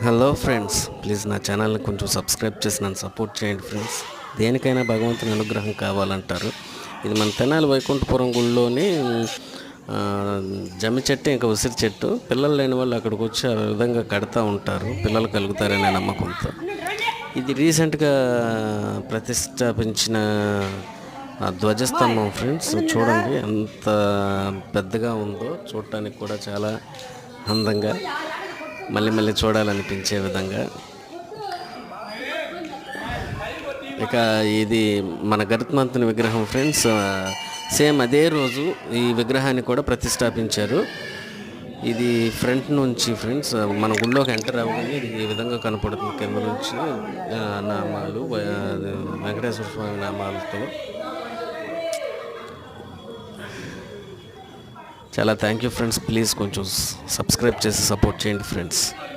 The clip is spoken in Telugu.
హలో ఫ్రెండ్స్, ప్లీజ్ నా ఛానల్ని కొంచెం సబ్స్క్రైబ్ చేసి నన్ను సపోర్ట్ చేయండి ఫ్రెండ్స్. దేనికైనా భగవంతుని అనుగ్రహం కావాలంటారు. ఇది మన తెనాలి వైకుంఠపురం గుడిలోని జమ్మి చెట్టు, ఇంకా ఉసిరి చెట్టు. పిల్లలు లేని వాళ్ళు అక్కడికి వచ్చి ఆ విధంగా కడతా ఉంటారు, పిల్లలు కలుగుతారనే నమ్మకంతో. ఇది రీసెంట్గా ప్రతిష్టాపించిన ధ్వజస్తంభం ఫ్రెండ్స్. చూడండి ఎంత పెద్దగా ఉందో, చూడటానికి కూడా చాలా అందంగా, మళ్ళీ మళ్ళీ చూడాలనిపించే విధంగా. ఇక ఇది మన గరుత్మంతుని విగ్రహం ఫ్రెండ్స్. సేమ్ అదే రోజు ఈ విగ్రహాన్ని కూడా ప్రతిష్టాపించారు. ఇది ఫ్రంట్ నుంచి ఫ్రెండ్స్, మన గుళ్ళోకి ఎంటర్ అవ్వగానే ఇది ఈ విధంగా కనపడుతుంది. కింద నుంచి నామాలు, వెంకటేశ్వర స్వామి నామాలతో. చాలా థ్యాంక్ యూ ఫ్రెండ్స్. ప్లీజ్ కొంచెం సబ్స్క్రైబ్ చేసి సపోర్ట్ చేయండి ఫ్రెండ్స్.